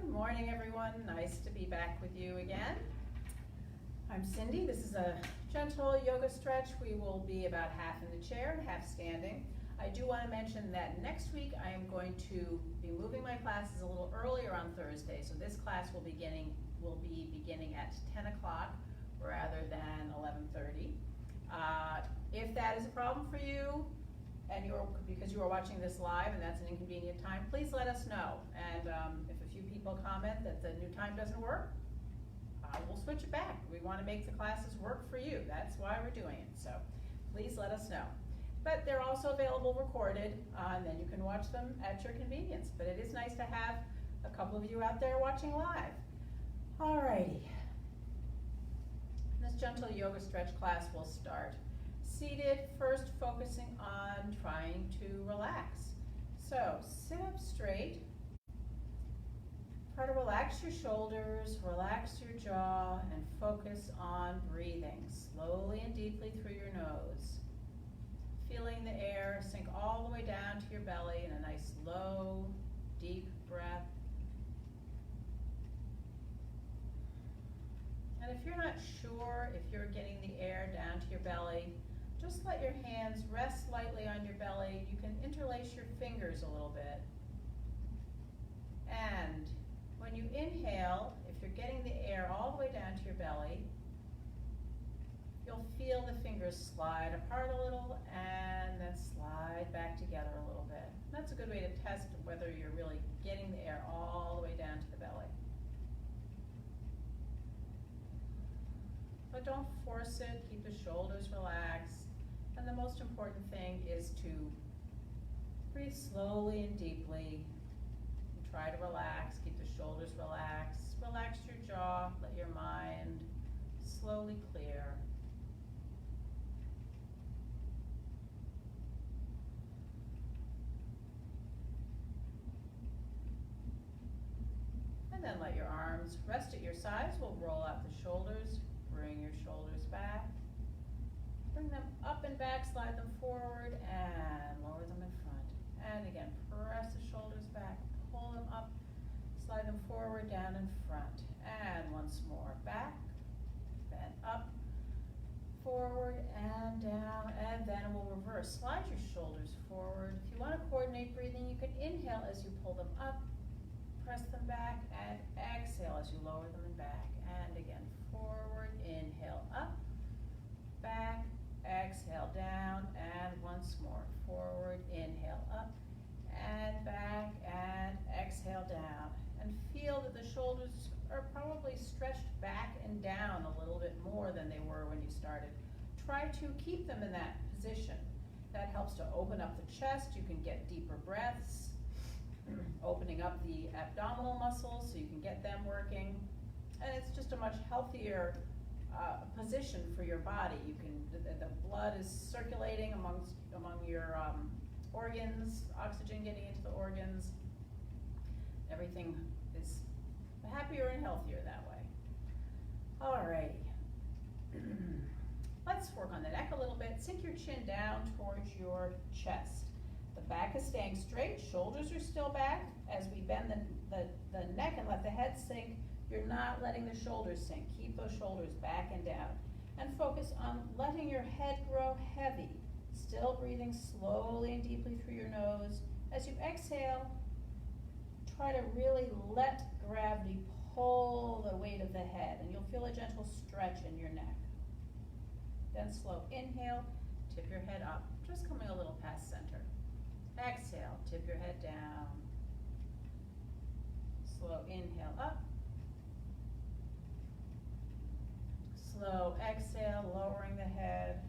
Good morning, everyone. Nice to be back with you again. I'm Cindy. This is a gentle yoga stretch. We will be about half in the chair and half standing. I do want to mention that next week I am going to be moving my classes a little earlier on Thursday. So this class will be beginning at 10 o'clock rather than 11:30. If that is a problem for you, and because you are watching this live and that's an inconvenient time, please let us know. And if a few people comment that the new time doesn't work, we'll switch it back. We want to make the classes work for you. That's why we're doing it. So please let us know. But they're also available recorded, and then you can watch them at your convenience. But it is nice to have a couple of you out there watching live. Alrighty. This gentle yoga stretch class will start seated, first focusing on trying to relax. So sit up straight. Try to relax your shoulders, relax your jaw, and focus on breathing slowly and deeply through your nose. Feeling the air sink all the way down to your belly in a nice low, deep breath. And if you're not sure if you're getting the air down to your belly, just let your hands rest lightly on your belly. You can interlace your fingers a little bit. And when you inhale, if you're getting the air all the way down to your belly, you'll feel the fingers slide apart a little and then slide back together a little bit. That's a good way to test whether you're really getting the air all the way down to the belly. But don't force it, keep the shoulders relaxed. And the most important thing is to breathe slowly and deeply. And try to relax, keep the shoulders relaxed. Relax your jaw, let your mind slowly clear. And then let your arms rest at your sides. We'll roll out the shoulders, bring your shoulders back. Bring them up and back, slide them forward, and lower them in front. And again, press the shoulders back, pull them up, slide them forward, down in front. And once more, back, then up, forward, and down, and then we'll reverse. Slide your shoulders forward. If you want to coordinate breathing, you can inhale as you pull them up, press them back, and exhale as you lower them and back. And again, forward, inhale, up, back, exhale down, and once more, forward, inhale up, and back, and exhale down. And feel that the shoulders are probably stretched back and down a little bit more than they were when you started. Try to keep them in that position. That helps to open up the chest. You can get deeper breaths, opening up the abdominal muscles so you can get them working. And it's just a much healthier position for your body. You can the blood is circulating among your organs, oxygen getting into the organs. Everything is happier and healthier that way. Alrighty. Let's work on the neck a little bit. Sink your chin down towards your chest. The back is staying straight, shoulders are still back. As we bend the neck and let the head sink, you're not letting the shoulders sink. Keep those shoulders back and down. And focus on letting your head grow heavy. Still breathing slowly and deeply through your nose. As you exhale, try to really let gravity pull the weight of the head, and you'll feel a gentle stretch in your neck. Then slow inhale, tip your head up, just coming a little past center. Exhale, tip your head down. Slow inhale up. Slow exhale, lowering the head.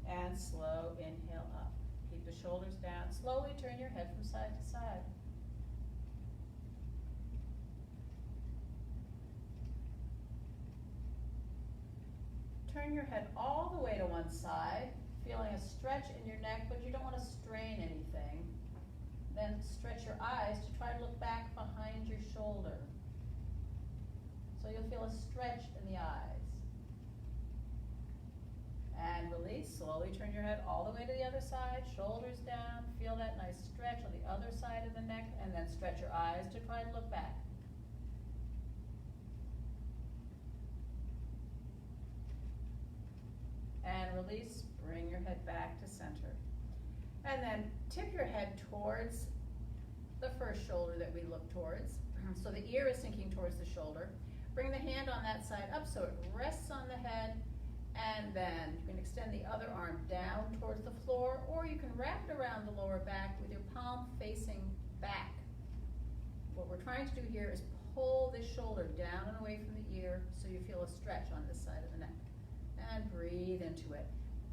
And slow inhale up. Keep the shoulders down. Slowly turn your head from side to side. Turn your head all the way to one side, feeling a stretch in your neck, but you don't want to strain anything. Then stretch your eyes to try to look back behind your shoulder. So you'll feel a stretch in the eyes. And release, slowly turn your head all the way to the other side, shoulders down, feel that nice stretch on the other side of the neck, and then stretch your eyes to try and look back. And release, bring your head back to center. And then tip your head towards the first shoulder that we look towards. So the ear is sinking towards the shoulder. Bring the hand on that side up so it rests on the head, and then you can extend the other arm down towards the floor, or you can wrap it around the lower back with your palm facing back. What we're trying to do here is pull this shoulder down and away from the ear so you feel a stretch on this side of the neck. And breathe into it.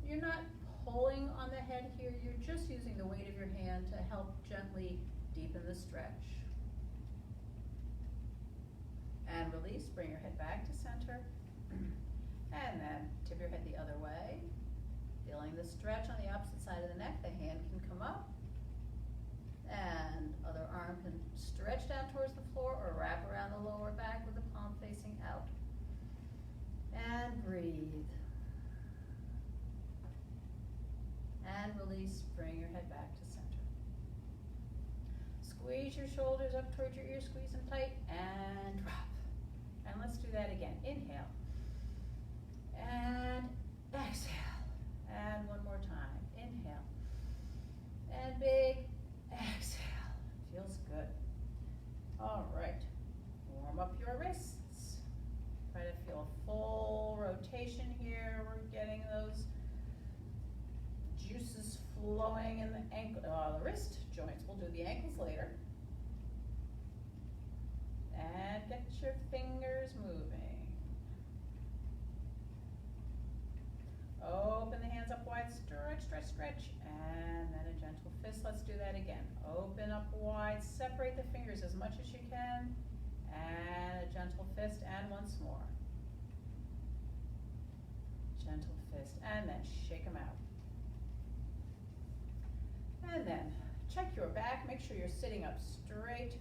You're not pulling on the head here, you're just using the weight of your hand to help gently deepen the stretch. And release, bring your head back to center. And then tip your head the other way. Feeling the stretch on the opposite side of the neck, the hand can come up. And other arm can stretch down towards the floor or wrap around the lower back with the palm facing out. And breathe. And release, bring your head back to center. Squeeze your shoulders up towards your ears, squeeze them tight, and drop. And let's do that again. Inhale. And exhale. And one more time. Inhale. And big exhale. Feels good. All right. Warm up your wrists. Try to feel a full rotation here. We're getting those juices flowing in the wrist joints. We'll do the ankles later. And get your fingers moving. Open the hands up wide, stretch, stretch, stretch, and then a gentle fist. Let's do that again. Open up wide, separate the fingers as much as you can, and a gentle fist, and once more. Gentle fist, and then shake them out. And then check your back, make sure you're sitting up straight.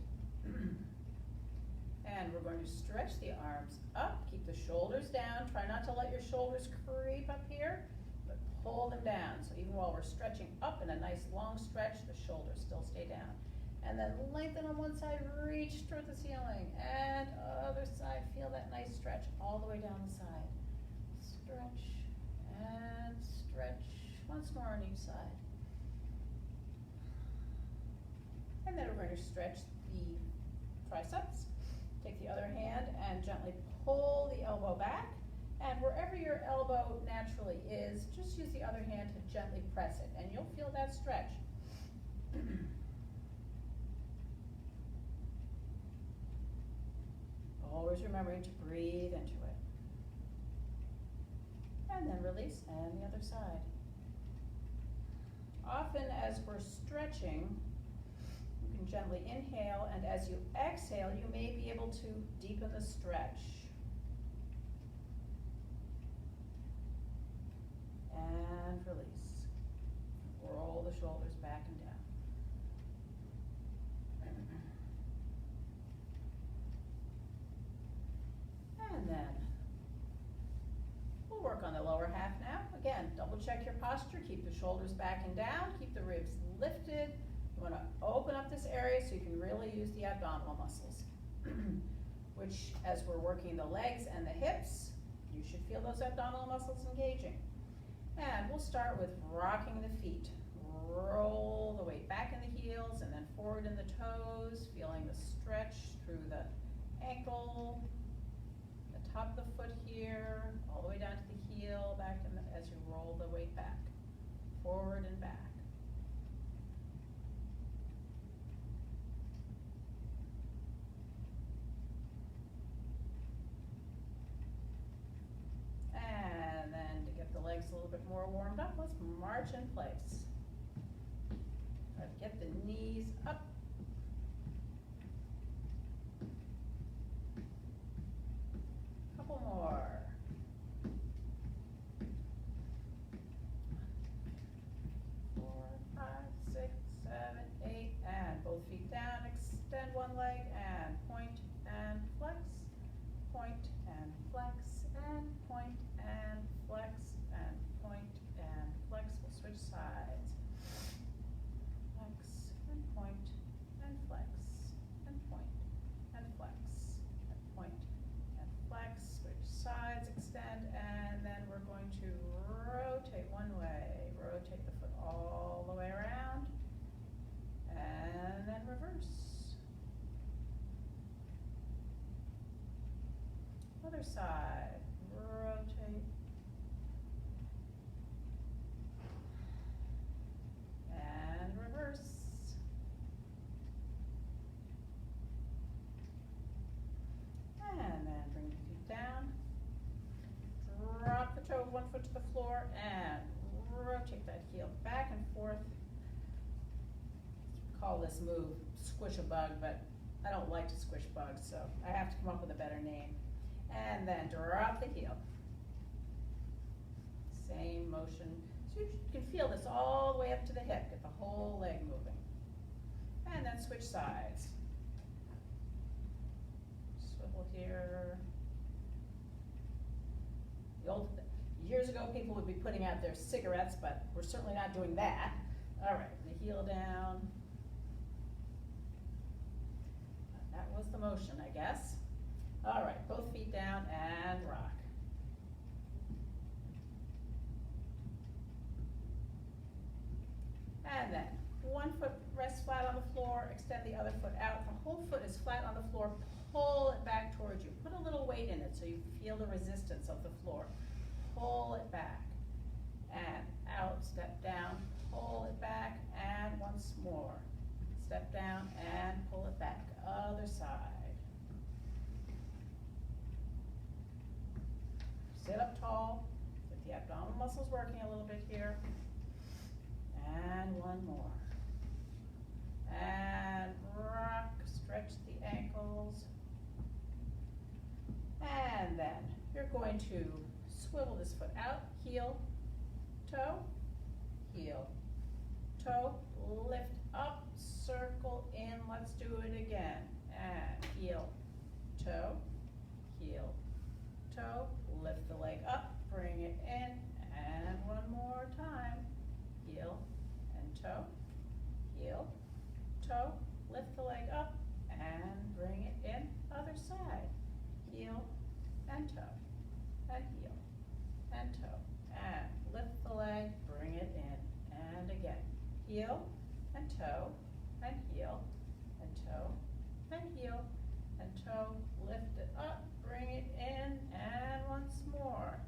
And we're going to stretch the arms up, keep the shoulders down. Try not to let your shoulders creep up here, but pull them down. So even while we're stretching up in a nice long stretch, the shoulders still stay down. And then lengthen on one side, reach toward the ceiling. And other side, feel that nice stretch all the way down the side. Stretch and stretch. Once more on each side. And then we're going to stretch the triceps. Take the other hand and gently pull the elbow back. And wherever your elbow naturally is, just use the other hand to gently press it, and you'll feel that stretch. Always remembering to breathe into it. And then release, and the other side. Often as we're stretching, you can gently inhale, and as you exhale, you may be able to deepen the stretch. And release. Roll the shoulders back and down. And then we'll work on the lower half now. Again, double check your posture. Keep the shoulders back and down. Keep the ribs lifted. You want to open up this area so you can really use the abdominal muscles, which as we're working the legs and the hips, you should feel those abdominal muscles engaging. And we'll start with rocking the feet. Roll the weight back in the heels and then forward in the toes, feeling the stretch through the ankle, the top of the foot here, all the way down to the heel, back in as you roll the weight back, forward and back. And then to get the legs a little bit more warmed up, let's march in place. Try to get the knees up. Couple more. 4, 5, 6, 7, 8, and both feet down. Extend one leg and point and flex, point and flex, and point and flex, and point Other side, rotate. And reverse. And then bring the feet down. Drop the toe of one foot to the floor and rotate that heel back and forth. Call this move squish a bug, but I don't like to squish bugs, so I have to come up with a better name. And then drop the heel. Same motion. So you can feel this all the way up to the hip, get the whole leg moving. And then switch sides. Swivel here. Years ago, people would be putting out their cigarettes, but we're certainly not doing that. All right, the heel down. That was the motion, I guess. All right, both feet down and rock. And then one foot rests flat on the floor, extend the other foot out. The whole foot is flat on the floor. Pull it back towards you. Put a little weight in it so you feel the resistance of the floor. Pull it back and out, step down, pull it back, and once more. Step down and pull it back. Other side. Sit up tall, get the abdominal muscles working a little bit here. And one more. And rock, stretch the ankles. And then you're going to swivel this foot out, heel, toe, lift up, circle in, let's do it again. And heel, toe, lift the leg up, bring it in, and one more time. Heel and toe, lift the leg up, and bring it in, other side. Heel and toe, and heel and toe, and lift the leg, bring it in, and again. Heel and toe, and heel, and toe, and heel, and toe, lift it up, bring it in, and once more.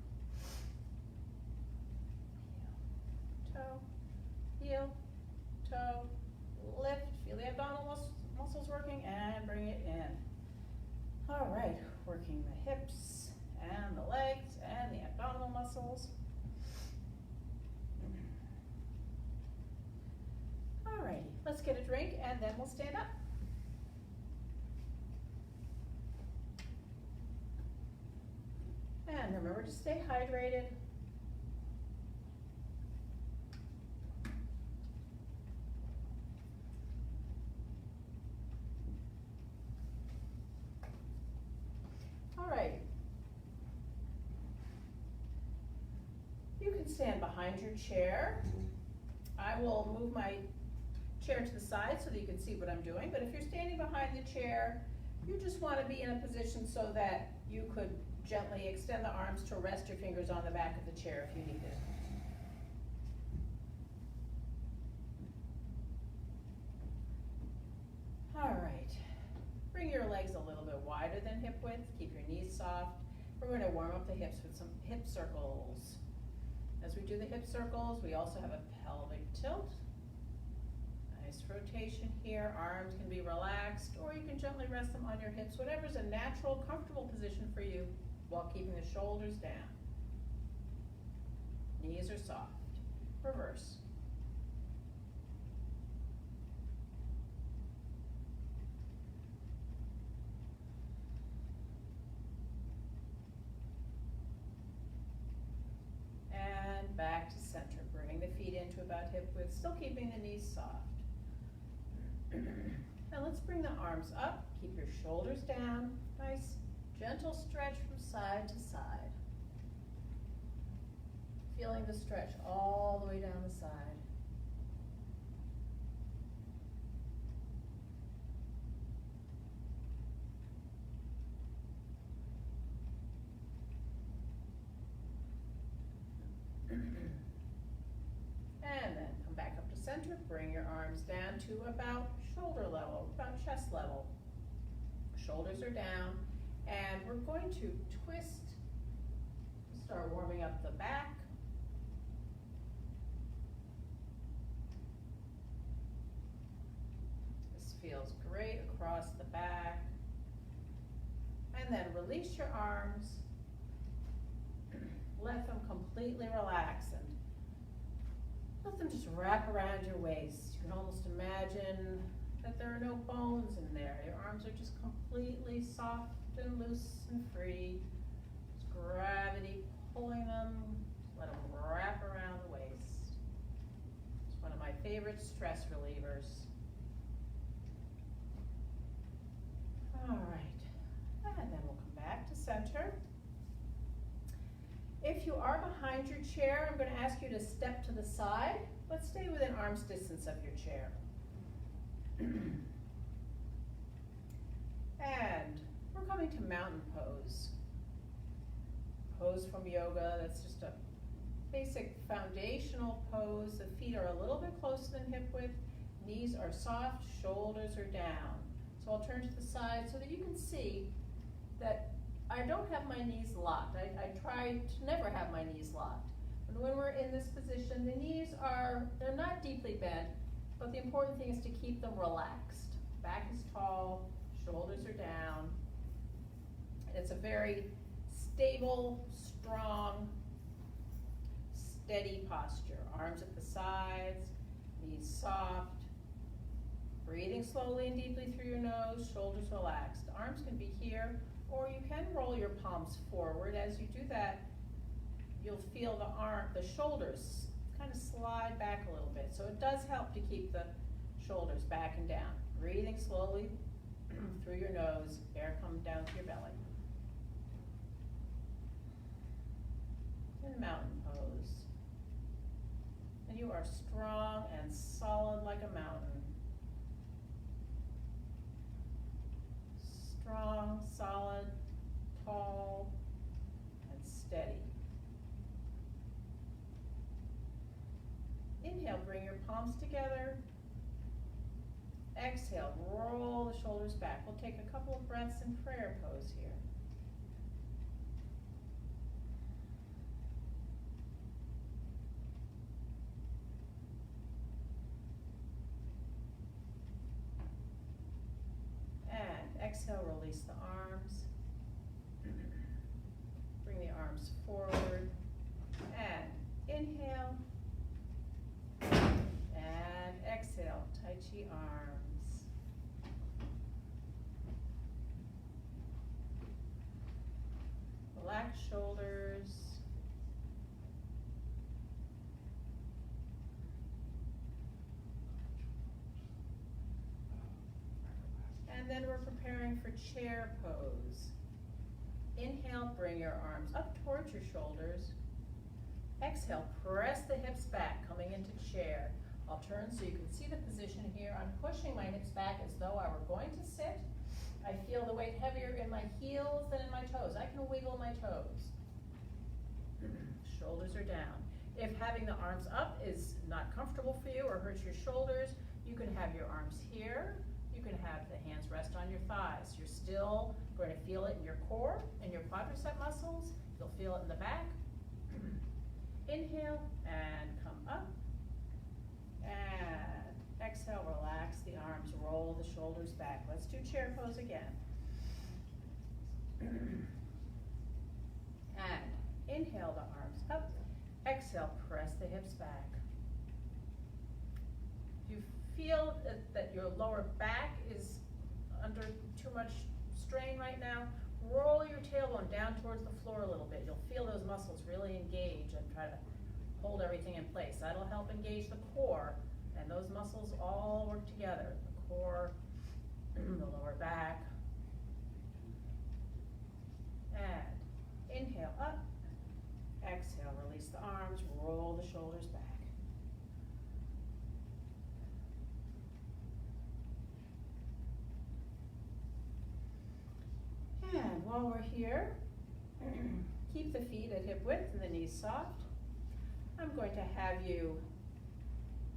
Heel, toe, lift, feel the abdominal muscles working, and bring it in. All right, working the hips and the legs and the abdominal muscles. All righty, let's get a drink and then we'll stand up. And remember to stay hydrated. All right. You can stand behind your chair. I will move my chair to the side so that you can see what I'm doing, but if you're standing behind the chair, you just want to be in a position so that you could gently extend the arms to rest your fingers on the back of the chair if you need it. All right, bring your legs a little bit wider than hip width, keep your knees soft. We're going to warm up the hips with some hip circles. As we do the hip circles, we also have a pelvic tilt. Nice rotation here, arms can be relaxed, or you can gently rest them on your hips, whatever's a natural, comfortable position for you while keeping the shoulders down. Knees are soft. Reverse. And back to center. Bring the feet into about hip width, still keeping the knees soft. Now let's bring the arms up, keep your shoulders down, nice gentle stretch from side to side. Feeling the stretch all the way down the side. And then come back up to center, bring your arms down to about shoulder level, about chest level. Shoulders are down, And we're going to twist, start warming up the back. This feels great across the back. And then release your arms. Let them completely relax and let them just wrap around your waist. You can almost imagine that there are no bones in there. Your arms are just completely soft and loose and free. Just gravity pulling them. Just let them wrap around the waist. It's one of my favorite stress relievers. All right, and then we'll come back to center. If you are behind your chair, I'm going to ask you to step to the side, but stay within arm's distance of your chair. And we're coming to mountain pose. Pose from yoga, that's just a basic foundational pose. The feet are a little bit closer than hip width, knees are soft, shoulders are down. So I'll turn to the side so that you can see that I don't have my knees locked. I try to never have my knees locked. But when we're in this position, the knees they're not deeply bent, but the important thing is to keep them relaxed. Back is tall, shoulders are down. It's a very stable, strong, steady posture. Arms at the sides, knees soft. Breathing slowly and deeply through your nose, shoulders relaxed. Arms can be here, or you can roll your palms forward. As you do that, you'll feel the shoulders kind of slide back a little bit. So it does help to keep the shoulders back and down. Breathing slowly through your nose, air comes down to your belly. In mountain pose. And you are strong and solid like a mountain. Strong, solid, tall, and steady. Inhale, bring your palms together. Exhale, roll the shoulders back. We'll take a couple of breaths in prayer pose here. Exhale, release the arms. Bring the arms forward. And inhale. And exhale, Tai Chi arms. Relax shoulders. And then we're preparing for chair pose. Inhale, bring your arms up towards your shoulders. Exhale, press the hips back, coming into chair. I'll turn so you can see the position here. I'm pushing my hips back as though I were going to sit. I feel the weight heavier in my heels than in my toes. I can wiggle my toes. Shoulders are down. If having the arms up is not comfortable for you or hurts your shoulders, you can have your arms here. You can have the hands rest on your thighs. You're still going to feel it in your core and your quadricep muscles. You'll feel it in the back. Inhale and come up. And exhale, relax the arms, roll the shoulders back. Let's do chair pose again. And inhale the arms up. Exhale, press the hips back. If you feel that your lower back is under too much strain right now, roll your tailbone down towards the floor a little bit. You'll feel those muscles really engage and try to hold everything in place. That'll help engage the core, and those muscles all work together. The core, the lower back. And inhale up. Exhale, release the arms, roll the shoulders back. And while we're here, keep the feet at hip width and the knees soft. I'm going to have you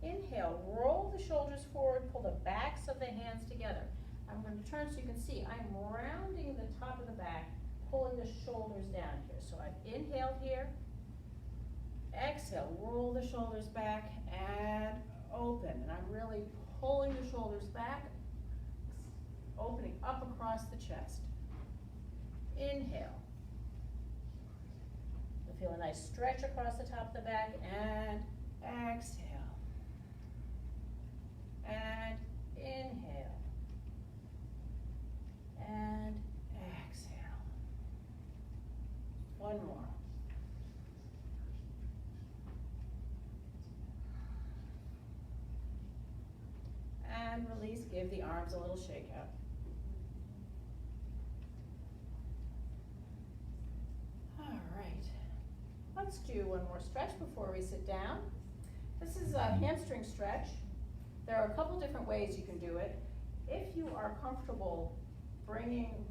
inhale, roll the shoulders forward, pull the backs of the hands together. I'm going to turn so you can see I'm rounding the top of the back, pulling the shoulders down here. So I've inhaled here, exhale, roll the shoulders back and open. And I'm really pulling the shoulders back, opening up across the chest. Inhale. You'll feel a nice stretch across the top of the back and exhale. And inhale. And exhale. One more. And release, give the arms a little shake out. All right, let's do one more stretch before we sit down. This is a hamstring stretch. There are a couple different ways you can do it. If you are comfortable bringing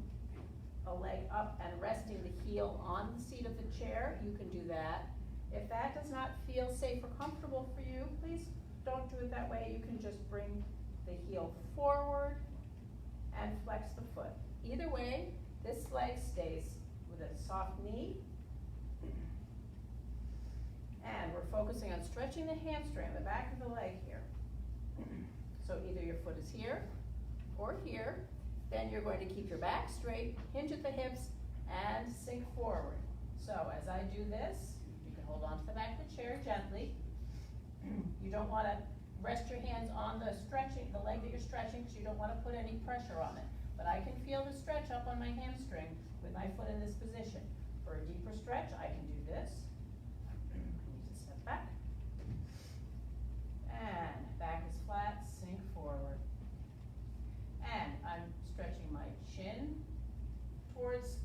a leg up and resting the heel on the seat of the chair, you can do that. If that does not feel safe or comfortable for you, please don't do it that way. You can just bring the heel forward and flex the foot. Either way, this leg stays with a soft knee. And we're focusing on stretching the hamstring, the back of the leg here. So either your foot is here or here. Then you're going to keep your back straight, hinge at the hips, and sink forward. So as I do this, you can hold on to the back of the chair gently. You don't want to rest your hands on the leg that you're stretching, because you don't want to put any pressure on it. But I can feel the stretch up on my hamstring with my foot in this position. For a deeper stretch, I can do this. I need to step back. And back is flat, sink forward. And I'm stretching my chin towards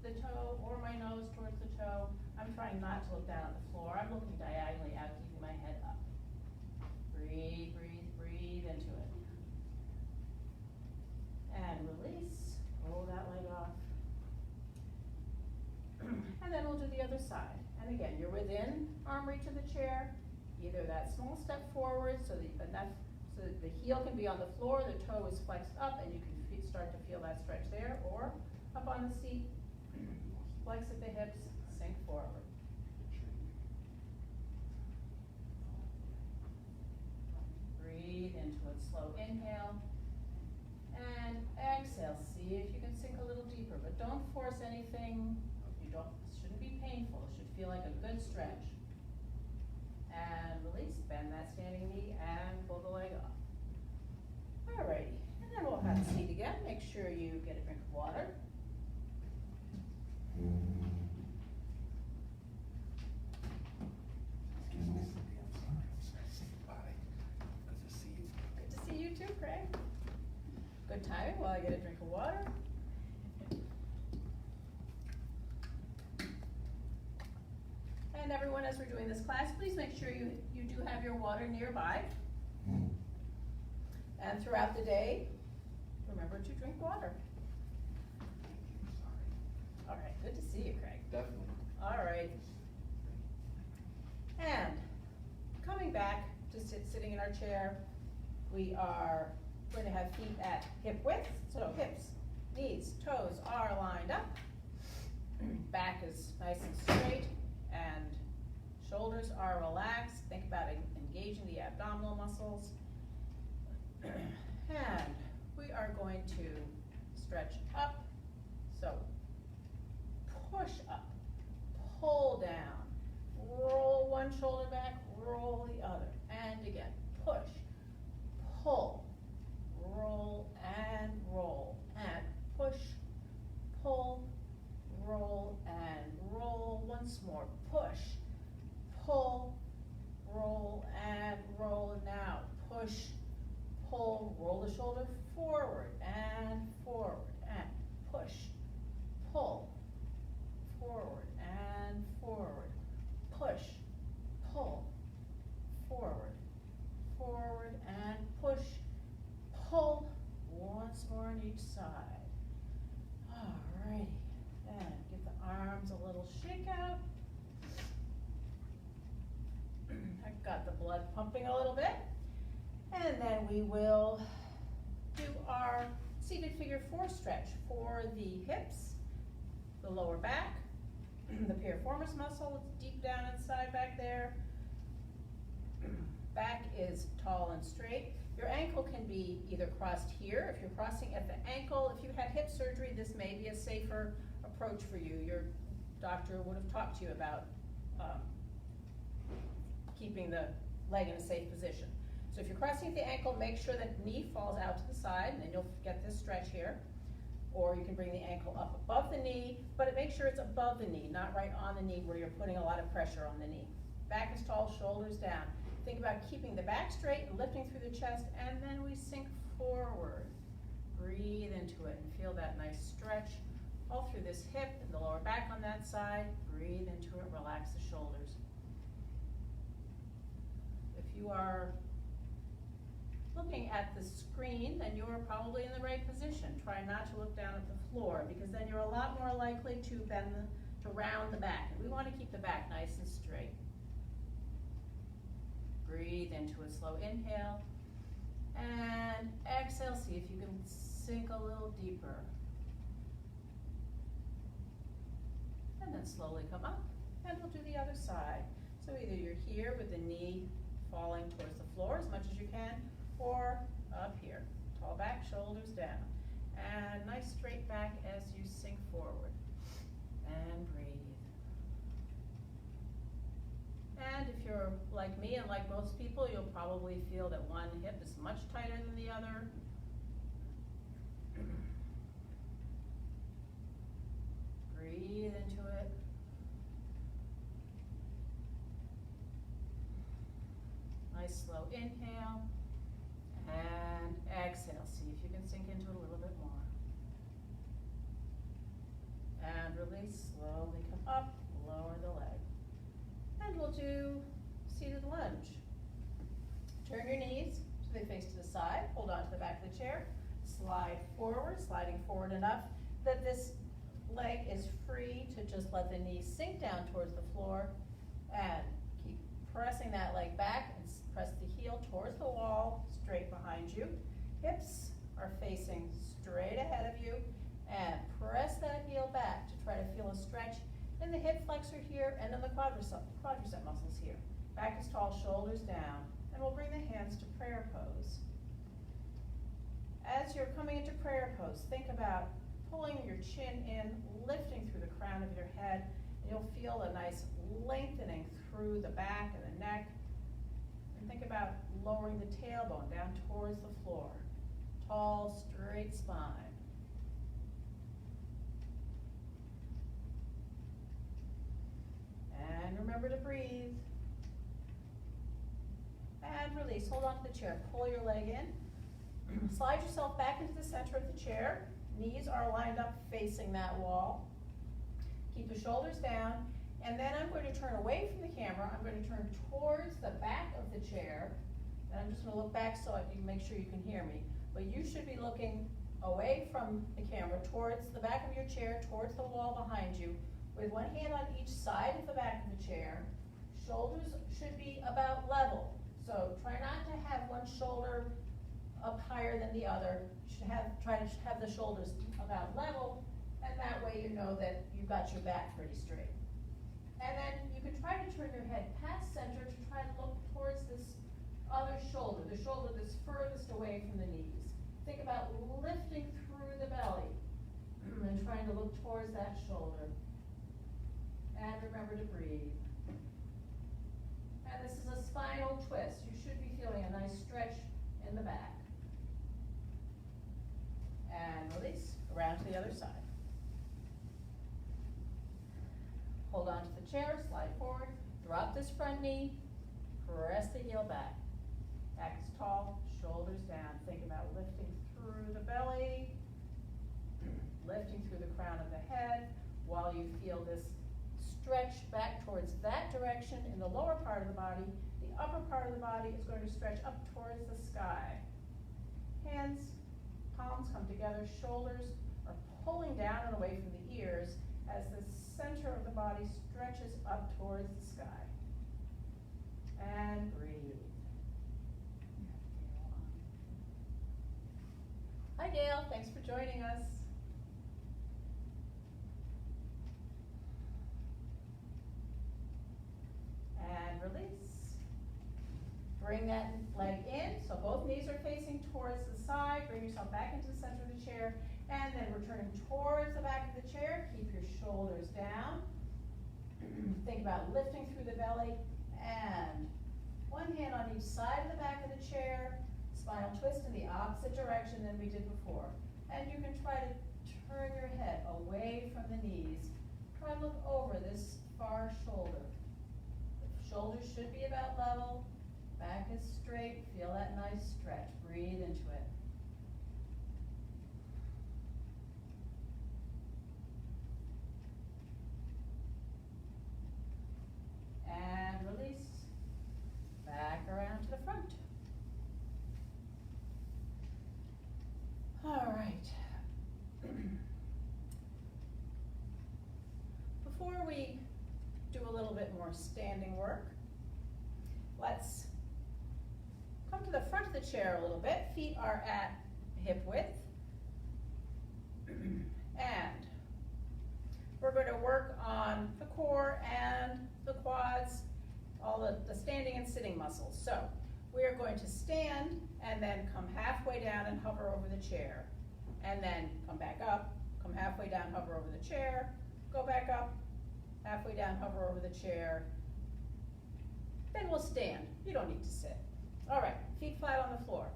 the toe or my nose towards the toe. I'm trying not to look down at the floor. I'm looking diagonally out, keeping my head up. Breathe, breathe, breathe into it. And release, roll that leg off. And then we'll do the other side. And again, you're within arm reach of the chair. Either that small step forward so that the heel can be on the floor, the toe is flexed up, and you can start to feel that stretch there, or up on the seat, flex at the hips, sink forward. Breathe into it, slow inhale, and exhale. See if you can sink a little deeper, but don't force anything. It shouldn't be painful. It should feel like a good stretch. And release, bend that standing knee and pull the leg off. Alrighty, and then we'll have a seat again. Make sure you get a drink of water. Excuse me, I'm sorry. Bye. Good to see you. Good to see you too, Craig. Good timing while I get a drink of water. And everyone, as we're doing this class, please make sure you do have your water nearby. And throughout the day, remember to drink water. All right, good to see you, Craig. Definitely. All right. And coming back to sitting in our chair, we are going to have feet at hip width. So hips, knees, toes are lined up. Back is nice and straight, and shoulders are relaxed. Think about engaging the abdominal muscles. And we are going to stretch up. So push up, pull down, roll one shoulder back, roll the other, and again, push, pull, roll, and push, pull, roll, and roll. Once more, push, pull, roll, and roll. Now push, pull, roll the shoulder forward, and push, pull, forward, and forward, push, pull, forward, forward, and push, pull, once more on each side. Alrighty, and give the arms a little shake out. I've got the blood pumping a little bit. And then we will do our seated figure 4 stretch for the hips, the lower back, the piriformis muscle, it's deep down inside back there. Back is tall and straight. Your ankle can be either crossed here, if you're crossing at the ankle. If you had hip surgery, this may be a safer approach for you. Your doctor would have talked to you about keeping the leg in a safe position. So if you're crossing at the ankle, make sure that knee falls out to the side, and then you'll get this stretch here. Or you can bring the ankle up above the knee, but make sure it's above the knee, not right on the knee where you're putting a lot of pressure on the knee. Back is tall, shoulders down. Think about keeping the back straight and lifting through the chest, and then we sink forward. Breathe into it and feel that nice stretch all through this hip and the lower back on that side. Breathe into it, relax the shoulders. If you are looking at the screen, then you're probably in the right position. Try not to look down at the floor, because then you're a lot more likely to round the back. And we want to keep the back nice and straight. Breathe into a slow inhale, and exhale. See if you can sink a little deeper. And then slowly come up, and we'll do the other side. So either you're here with the knee falling towards the floor as much as you can, or up here. Tall back, shoulders down. And nice straight back as you sink forward. And breathe. And if you're like me and like most people, you'll probably feel that one hip is much tighter than the other. Breathe into it. Nice slow inhale. And exhale. See if you can sink into it a little bit more. And release, slowly come up, lower the leg. And we'll do seated lunge. Turn your knees so they face to the side. Hold on to the back of the chair. Slide forward, sliding forward enough that this leg is free to just let the knees sink down towards the floor. And keep pressing that leg back and press the heel towards the wall, straight behind you. Hips are facing straight ahead of you. And press that heel back to try to feel a stretch in the hip flexor here and in the quadricep muscles here. Back is tall, shoulders down. And we'll bring the hands to prayer pose. As you're coming into prayer pose, think about pulling your chin in, lifting through the crown of your head, and you'll feel a nice lengthening through the back and the neck. And think about lowering the tailbone down towards the floor. Tall, straight spine. And remember to breathe. And release. Hold on to the chair. Pull your leg in. Slide yourself back into the center of the chair. Knees are lined up facing that wall. Keep the shoulders down. And then I'm going to turn away from the camera. I'm going to turn towards the back of the chair. And I'm just going to look back so you can make sure you can hear me. But you should be looking away from the camera towards the back of your chair, towards the wall behind you, with one hand on each side of the back of the chair. Shoulders should be about level. So try not to have one shoulder up higher than the other. You should try to have the shoulders about level, and that way you know that you've got your back pretty straight. And then you can try to turn your head past center to try to look towards this other shoulder, the shoulder that's furthest away from the knees. Think about lifting through the belly and trying to look towards that shoulder. And remember to breathe. And this is a spinal twist. You should be feeling a nice stretch in the back. And release, around to the other side. Hold on to the chair, slide forward, drop this front knee, press the heel back. Back is tall, shoulders down. Think about lifting through the belly, lifting through the crown of the head, while you feel this stretch back towards that direction in the lower part of the body. The upper part of the body is going to stretch up towards the sky. Hands, palms come together, shoulders are pulling down and away from the ears as the center of the body stretches up towards the sky. And breathe. Hi Gail, thanks for joining us. And release. Bring that leg in, so both knees are facing towards the side. Bring yourself back into the center of the chair, and then returning towards the back of the chair. Keep your shoulders down. Think about lifting through the belly, and one hand on each side of the back of the chair. Spinal twist in the opposite direction than we did before. And you can try to turn your head away from the knees. Try to look over this far shoulder. The shoulders should be about level. Back is straight. Feel that nice stretch. Breathe into it. And release. Back around to the front. All right. Before we do a little bit more standing work, let's come to the front of the chair a little bit. Feet are at hip width. And we're going to work on the core and the quads, all the standing and sitting muscles. So we are going to stand and then come halfway down and hover over the chair. And then come back up, come halfway down, hover over the chair, go back up, halfway down, hover over the chair. Then we'll stand. You don't need to sit. All right, feet flat on the floor.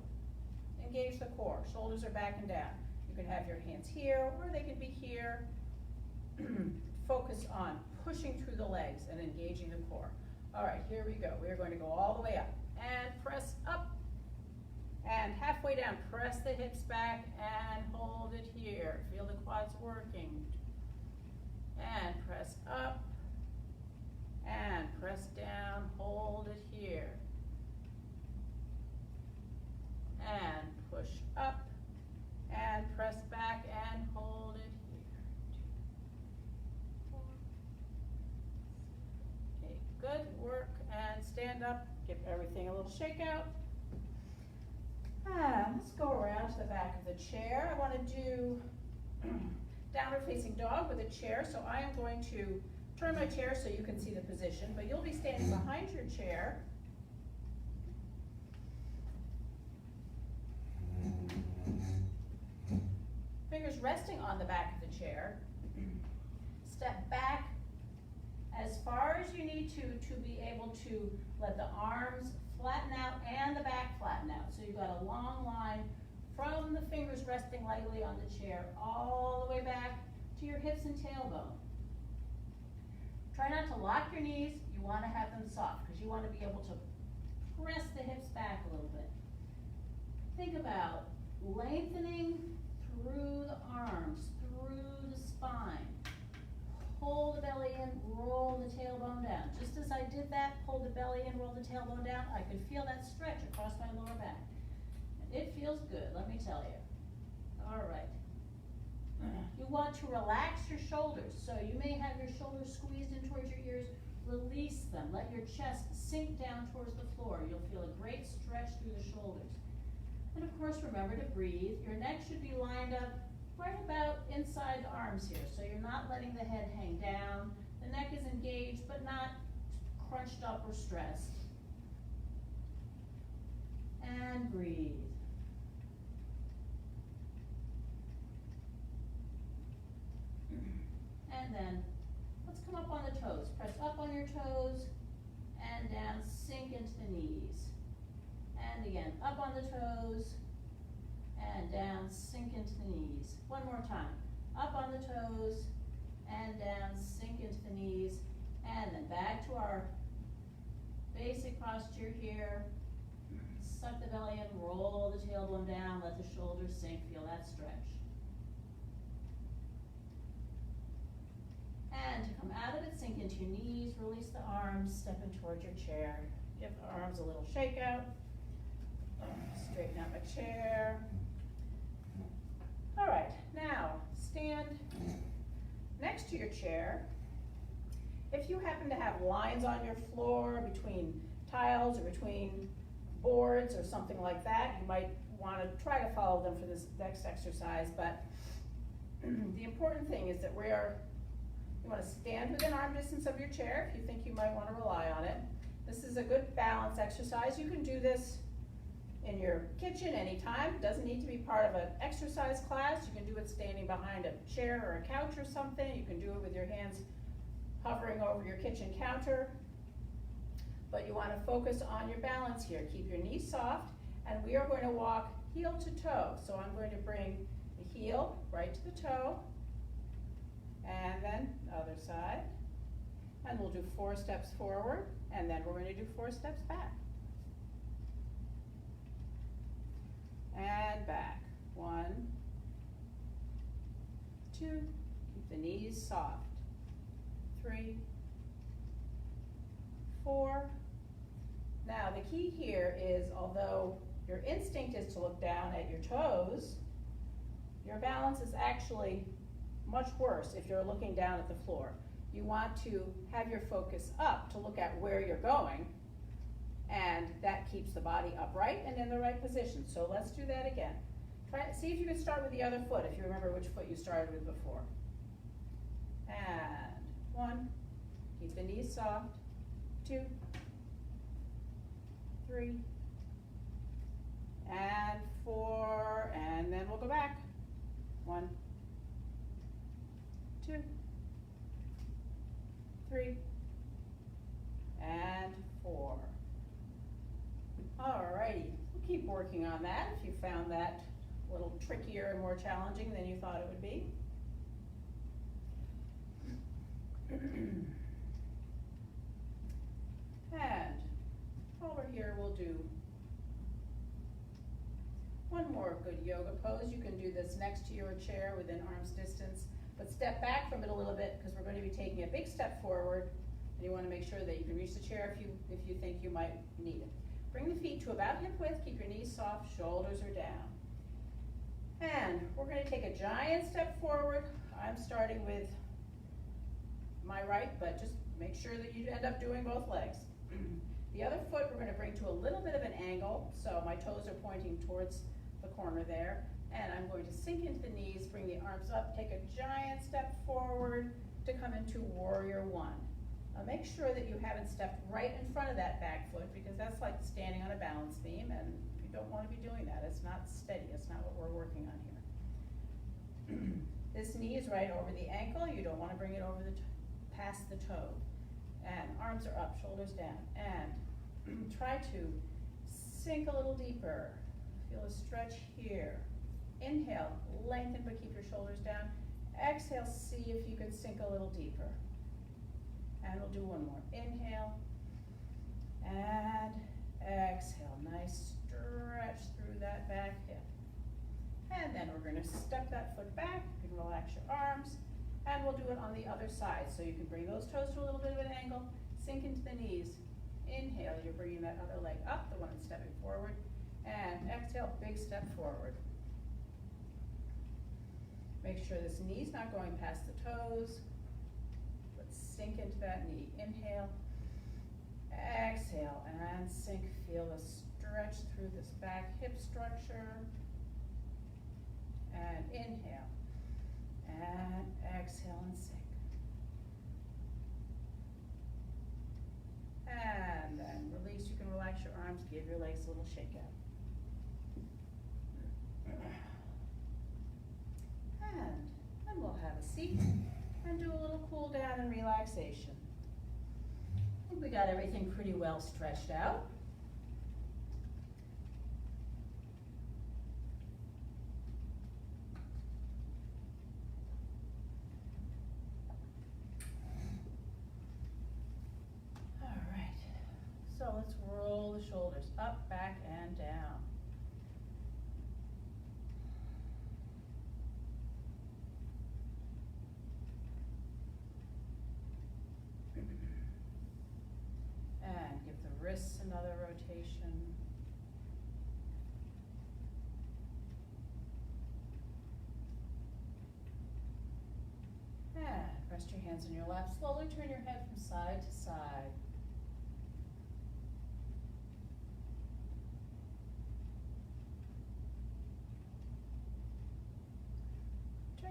Engage the core. Shoulders are back and down. You can have your hands here, or they can be here. Focus on pushing through the legs and engaging the core. All right, here we go. We are going to go all the way up and press up. And halfway down, press the hips back and hold it here. Feel the quads working. And press up. And press down, hold it here. And push up. And press back and hold it here. 2, 4. Okay, good work. And stand up. Give everything a little shake out. Let's go around to the back of the chair. I want to do downward facing dog with a chair, so I am going to turn my chair so you can see the position, but you'll be standing behind your chair. Fingers resting on the back of the chair. Step back as far as you need to be able to let the arms flatten out and the back flatten out. So you've got a long line from the fingers resting lightly on the chair all the way back to your hips and tailbone. Try not to lock your knees. You want to have them soft because you want to be able to press the hips back a little bit. Think about lengthening through the arms, through the spine. Pull the belly in, roll the tailbone down. Just as I did that, pull the belly in, roll the tailbone down, I could feel that stretch across my lower back. It feels good, let me tell you. All right. You want to relax your shoulders, so you may have your shoulders squeezed in towards your ears. Release them. Let your chest sink down towards the floor. You'll feel a great stretch through the shoulders. And of course, remember to breathe. Your neck should be lined up right about inside the arms here, so you're not letting the head hang down. The neck is engaged, but not crunched up or stressed. And breathe. And then, let's come up on the toes. Press up on your toes, and down, sink into the knees. And again, up on the toes, and down, sink into the knees. One more time. Up on the toes, and down, sink into the knees. And then back to our basic posture here. Suck the belly in, roll the tailbone down, let the shoulders sink, feel that stretch. And to come out of it, sink into your knees, release the arms, step in towards your chair. Give the arms a little shake out. Straighten out my chair. All right, now stand next to your chair. If you happen to have lines on your floor between tiles or between boards or something like that, you might wanna try to follow them for this next exercise, but the important thing is that you wanna stand within arm distance of your chair if you think you might wanna rely on it. This is a good balance exercise. You can do this in your kitchen anytime. It doesn't need to be part of an exercise class. You can do it standing behind a chair or a couch or something. You can do it with your hands hovering over your kitchen counter. But you wanna focus on your balance here. Keep your knees soft, and we are going to walk heel to toe. So I'm going to bring the heel right to the toe, and then other side. And we'll do 4 steps forward, and then we're going to do 4 steps back. And back. 1, 2, keep the knees soft. 3, 4. Now the key here is, although your instinct is to look down at your toes, your balance is actually much worse if you're looking down at the floor. You want to have your focus up to look at where you're going, and that keeps the body upright and in the right position. So let's do that again. See if you can start with the other foot, if you remember which foot you started with before. And 1, keep the knees soft. 2, 3, and 4, and then we'll go back. 1, 2, 3, and 4. Alrighty, we'll keep working on that if you found that a little trickier and more challenging than you thought it would be. And over here we'll do one more good yoga pose. You can do this next to your chair within arm's distance, but step back from it a little bit because we're going to be taking a big step forward, and you want to make sure that you can reach the chair if you think you might need it. Bring the feet to about hip width, keep your knees soft, shoulders are down. And we're going to take a giant step forward. I'm starting with my right, but just make sure that you end up doing both legs. The other foot we're going to bring to a little bit of an angle, so my toes are pointing towards the corner there, and I'm going to sink into the knees, bring the arms up, take a giant step forward to come into Warrior One. Now make sure that you haven't stepped right in front of that back foot, because that's like standing on a balance beam, and you don't want to be doing that. It's not steady. It's not what we're working on here. This knee is right over the ankle. You don't want to bring it over past the toe. And arms are up, shoulders down. And try to sink a little deeper. Feel a stretch here. Inhale, lengthen but keep your shoulders down. Exhale, see if you can sink a little deeper. And we'll do one more. Inhale and exhale. Nice stretch through that back hip. And then we're going to step that foot back. You can relax your arms. And we'll do it on the other side. So you can bring those toes to a little bit of an angle, sink into the knees. Inhale, you're bringing that other leg up, the one that's stepping forward. And exhale, big step forward. Make sure this knee's not going past the toes. Let's sink into that knee. Inhale, exhale, and sink. Feel the stretch through this back hip structure. And inhale. And exhale and sink. And then release. You can relax your arms, give your legs a little shake out. And then we'll have a seat and do a little cool down and relaxation. I think we got everything pretty well stretched out. So let's roll the shoulders up, back, and down. And give the wrists another rotation. And rest your hands on your lap. Slowly turn your head from side to side.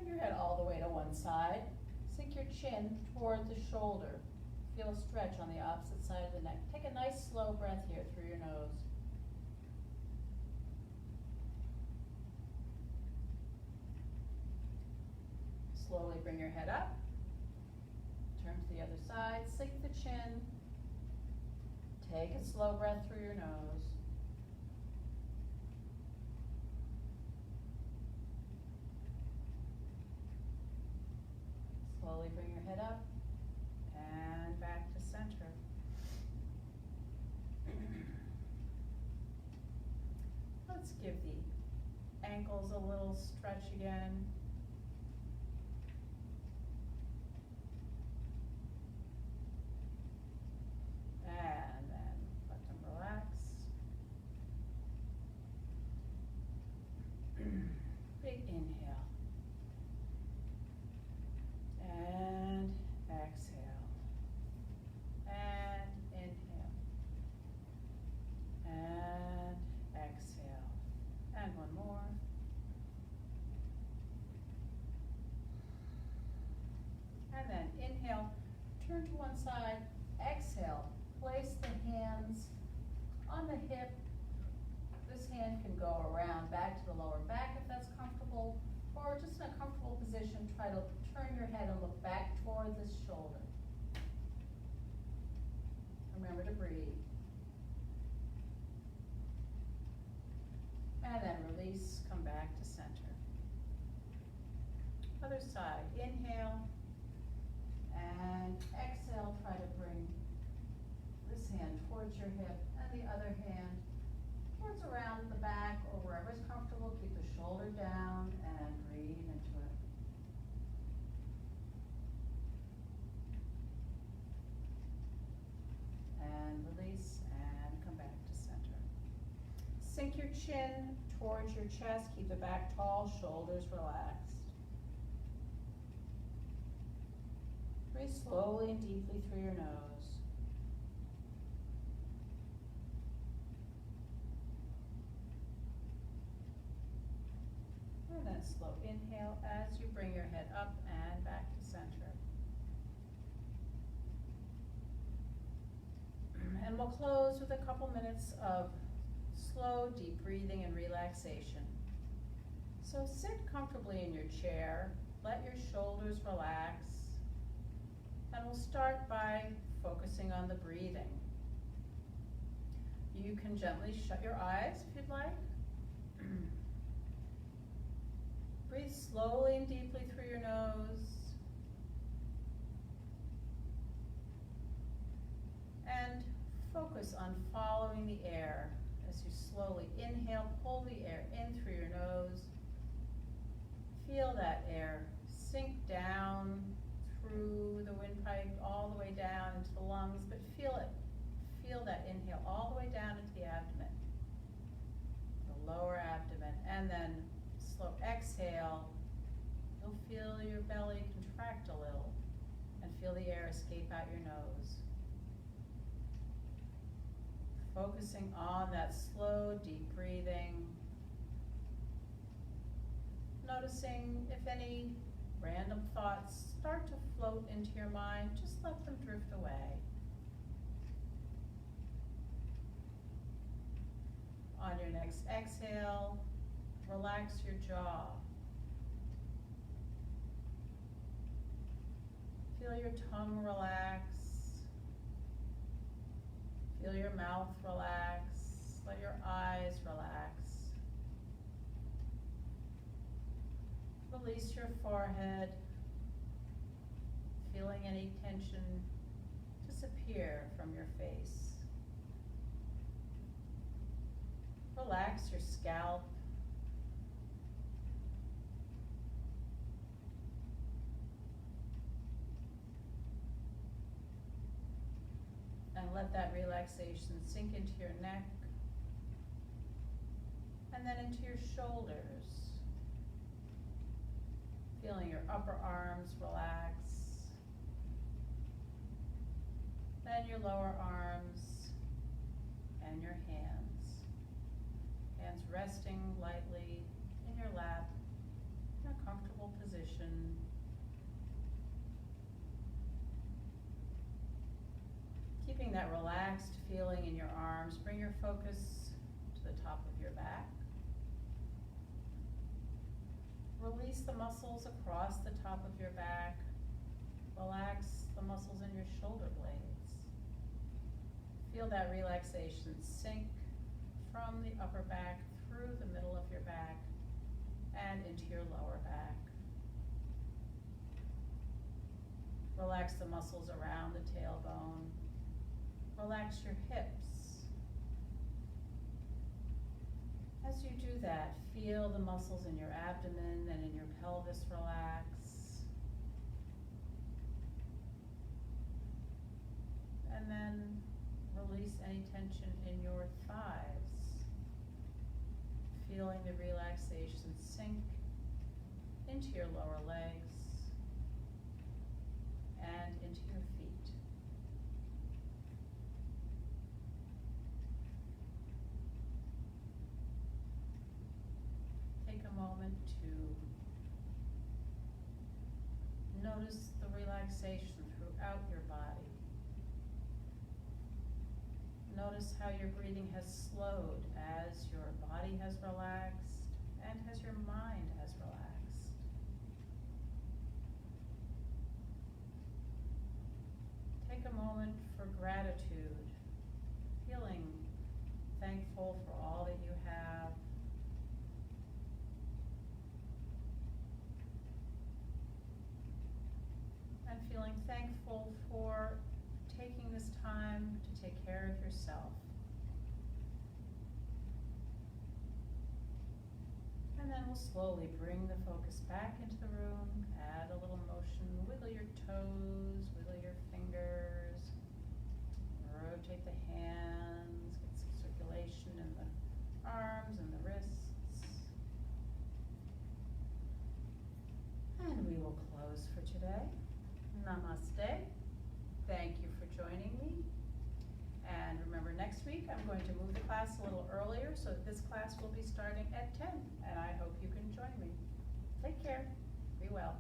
Bring your head all the way to one side. Sink your chin toward the shoulder. Feel a stretch on the opposite side of the neck. Take a nice slow breath here through your nose. Slowly bring your head up. Turn to the other side. Sink the chin. Take a slow breath through your nose. Slowly bring your head up and back to center. Let's give the ankles a little stretch again. And then let them relax. Big inhale. And exhale. And inhale. And exhale. And one more. And then inhale, turn to one side, exhale. Place the hands on the hip. This hand can go around back to the lower back if that's comfortable, or just in a comfortable position, try to turn your head and look back toward this shoulder. Remember to breathe. And then release, come back to center. Other side, inhale, and exhale, try to bring this hand towards your hip and the other hand towards around the back or wherever's comfortable. Keep the shoulder down and breathe into it. And release and come back to center. Sink your chin towards your chest. Keep the back tall, shoulders relaxed. Breathe slowly and deeply through your nose. And then slow inhale as you bring your head up and back to center. And we'll close with a couple minutes of slow, deep breathing and relaxation. So sit comfortably in your chair, let your shoulders relax, and we'll start by focusing on the breathing. You can gently shut your eyes if you'd like. Breathe slowly and deeply through your nose. And focus on following the air. As you slowly inhale, pull the air in through your nose. Feel that air sink down through the windpipe all the way down into the lungs, but feel it. Feel that inhale all the way down into the abdomen, the lower abdomen, and then slow exhale. You'll feel your belly contract a little and feel the air escape out your nose. Focusing on that slow, deep breathing. Noticing if any random thoughts start to float into your mind, just let them drift away. On your next exhale, relax your jaw. Feel your tongue relax. Feel your mouth relax. Let your eyes relax. Release your forehead, feeling any tension disappear from your face. Relax your scalp. And let that relaxation sink into your neck and then into your shoulders. Feeling your upper arms relax. Then your lower arms and your hands. Hands resting lightly in your lap in a comfortable position. that relaxed feeling in your arms, bring your focus to the top of your back. Release the muscles across the top of your back. Relax the muscles in your shoulder blades. Feel that relaxation sink from the upper back through the middle of your back and into your lower back. Relax the muscles around the tailbone. Relax your hips. As you do that, feel the muscles in your abdomen and in your pelvis relax. And then release any tension in your thighs. Feeling the relaxation sink into your lower legs and into your feet. Take a moment to notice the relaxation throughout your body. Notice how your breathing has slowed as your body has relaxed and as your mind has relaxed. Take a moment for gratitude, feeling thankful for all that you have. And feeling thankful for taking this time to take care of yourself. And then we'll slowly bring the focus back into the room, add a little motion, wiggle your toes, wiggle your fingers, rotate the hands, get some circulation in the arms and the wrists. And we will close for today. Namaste. Thank you for joining me. And remember, next week I'm going to move the class a little earlier so that this class will be starting at 10. And I hope you can join me. Take care. Be well.